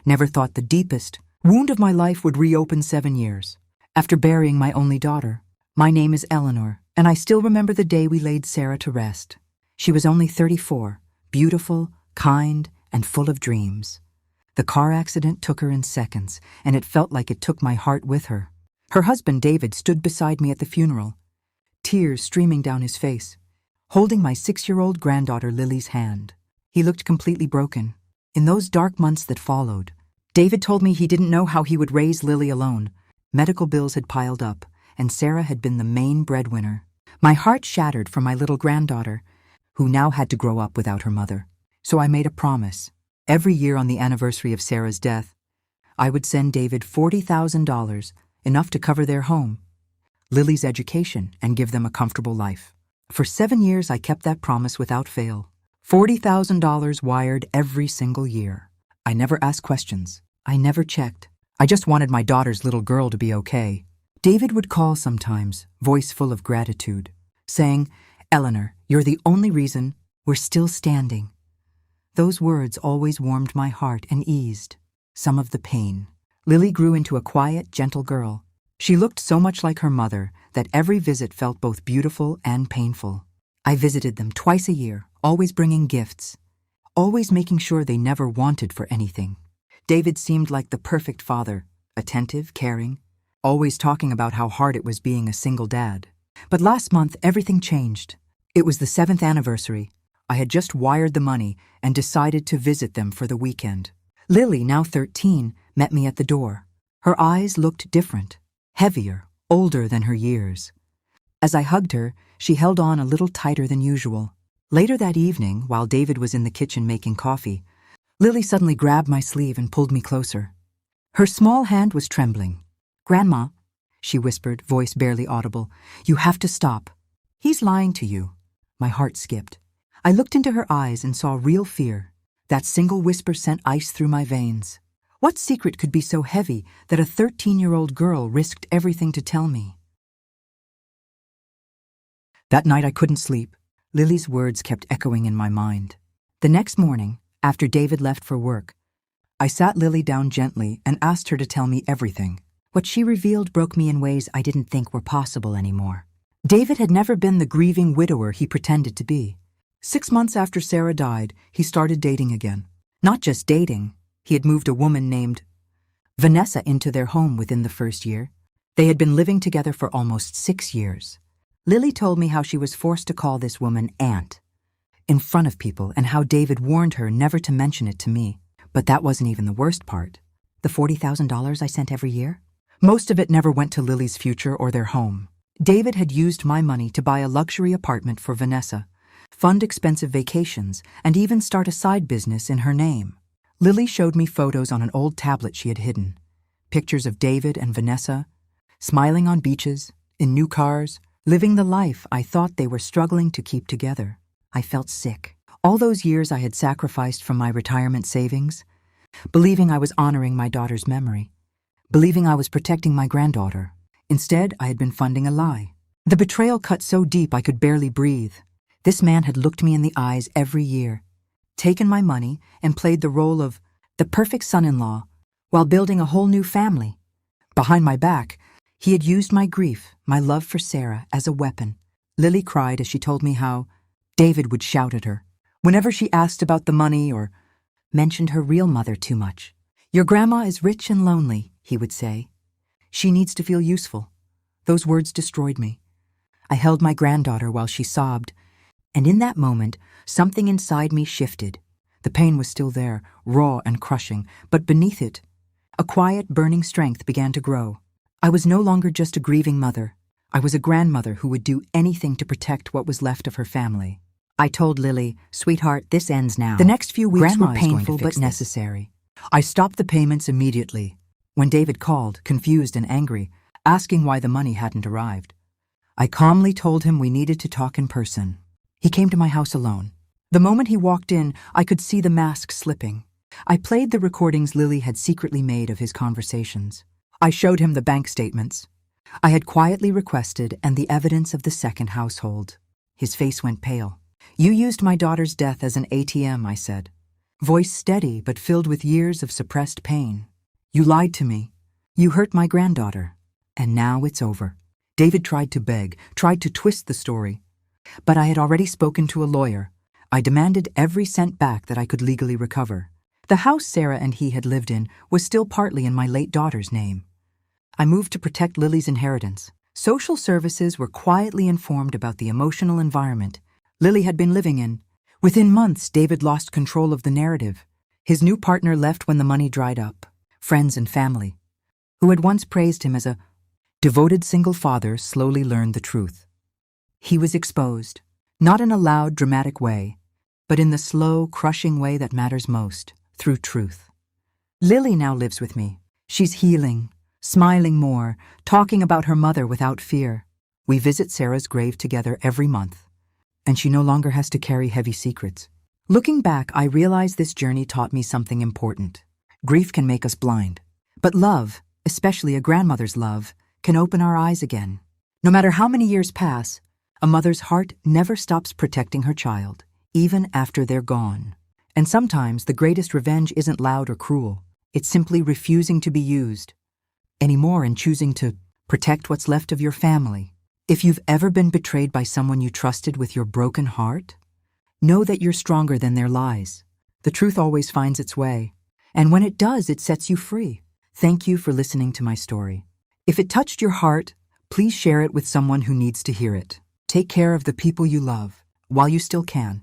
Never thought the deepest wound of my life would reopen 7 years after burying my only daughter. My name is Eleanor, and I still remember the day we laid Sarah to rest. She was only 34, beautiful, kind, and full of dreams. The car accident took her in seconds, and it felt like it took my heart with her. Her husband, David, stood beside me at the funeral, tears streaming down his face, holding my 6-year-old granddaughter Lily's hand. He looked completely broken. In those dark months that followed, David told me he didn't know how he would raise Lily alone. Medical bills had piled up, and Sarah had been the main breadwinner. My heart shattered for my little granddaughter, who now had to grow up without her mother. So I made a promise. Every year on the anniversary of Sarah's death, I would send David $40,000, enough to cover their home, Lily's education, and give them a comfortable life. For 7 years, I kept that promise without fail. $40,000 wired every single year. I never asked questions. I never checked. I just wanted my daughter's little girl to be okay. David would call sometimes, voice full of gratitude, saying, "Eleanor, you're the only reason we're still standing." Those words always warmed my heart and eased some of the pain. Lily grew into a quiet, gentle girl. She looked so much like her mother that every visit felt both beautiful and painful. I visited them twice a year, always bringing gifts, always making sure they never wanted for anything. David seemed like the perfect father, attentive, caring, always talking about how hard it was being a single dad. But last month, everything changed. It was the 7th anniversary. I had just wired the money and decided to visit them for the weekend. Lily, now 13, met me at the door. Her eyes looked different, heavier, older than her years. As I hugged her, she held on a little tighter than usual. Later that evening, while David was in the kitchen making coffee, Lily suddenly grabbed my sleeve and pulled me closer. Her small hand was trembling. "Grandma," she whispered, voice barely audible, "you have to stop. He's lying to you." My heart skipped. I looked into her eyes and saw real fear. That single whisper sent ice through my veins. What secret could be so heavy that a 13-year-old girl risked everything to tell me? That night I couldn't sleep. Lily's words kept echoing in my mind. The next morning, after David left for work, I sat Lily down gently and asked her to tell me everything. What she revealed broke me in ways I didn't think were possible anymore. David had never been the grieving widower he pretended to be. 6 months after Sarah died, he started dating again. Not just dating, he had moved a woman named Vanessa into their home within the first year. They had been living together for almost 6 years. Lily told me how she was forced to call this woman Aunt in front of people and how David warned her never to mention it to me. But that wasn't even the worst part. The $40,000 I sent every year? Most of it never went to Lily's future or their home. David had used my money to buy a luxury apartment for Vanessa, fund expensive vacations, and even start a side business in her name. Lily showed me photos on an old tablet she had hidden. Pictures of David and Vanessa, smiling on beaches, in new cars, living the life I thought they were struggling to keep together. I felt sick. All those years I had sacrificed from my retirement savings, believing I was honoring my daughter's memory, believing I was protecting my granddaughter. Instead, I had been funding a lie. The betrayal cut so deep I could barely breathe. This man had looked me in the eyes every year, taken my money, and played the role of the perfect son-in-law while building a whole new family. Behind my back, he had used my grief, my love for Sarah, as a weapon. Lily cried as she told me how David would shout at her whenever she asked about the money or mentioned her real mother too much. "Your grandma is rich and lonely," he would say. "She needs to feel useful." Those words destroyed me. I held my granddaughter while she sobbed, and in that moment, something inside me shifted. The pain was still there, raw and crushing, but beneath it, a quiet, burning strength began to grow. I was no longer just a grieving mother. I was a grandmother who would do anything to protect what was left of her family. I told Lily, "Sweetheart, this ends now." The next few weeks were painful but necessary. I stopped the payments immediately. When David called, confused and angry, asking why the money hadn't arrived, I calmly told him we needed to talk in person. He came to my house alone. The moment he walked in, I could see the mask slipping. I played the recordings Lily had secretly made of his conversations. I showed him the bank statements I had quietly requested and the evidence of the second household. His face went pale. "You used my daughter's death as an ATM," I said. voice steady but filled with years of suppressed pain. "You lied to me. You hurt my granddaughter. And now it's over." David tried to beg, tried to twist the story. But I had already spoken to a lawyer. I demanded every cent back that I could legally recover. The house Sarah and he had lived in was still partly in my late daughter's name. I moved to protect Lily's inheritance. Social services were quietly informed about the emotional environment Lily had been living in. Within months, David lost control of the narrative. His new partner left when the money dried up. Friends and family, who had once praised him as a devoted single father, slowly learned the truth. He was exposed, not in a loud, dramatic way, but in the slow, crushing way that matters most, through truth. Lily now lives with me. She's healing, smiling more, talking about her mother without fear. We visit Sarah's grave together every month, and she no longer has to carry heavy secrets. Looking back, I realize this journey taught me something important. Grief can make us blind, but love, especially a grandmother's love, can open our eyes again. No matter how many years pass, a mother's heart never stops protecting her child, even after they're gone. And sometimes the greatest revenge isn't loud or cruel. It's simply refusing to be used anymore and choosing to protect what's left of your family. If you've ever been betrayed by someone you trusted with your broken heart, know that you're stronger than their lies. The truth always finds its way, and when it does, it sets you free. Thank you for listening to my story. If it touched your heart, please share it with someone who needs to hear it. Take care of the people you love while you still can.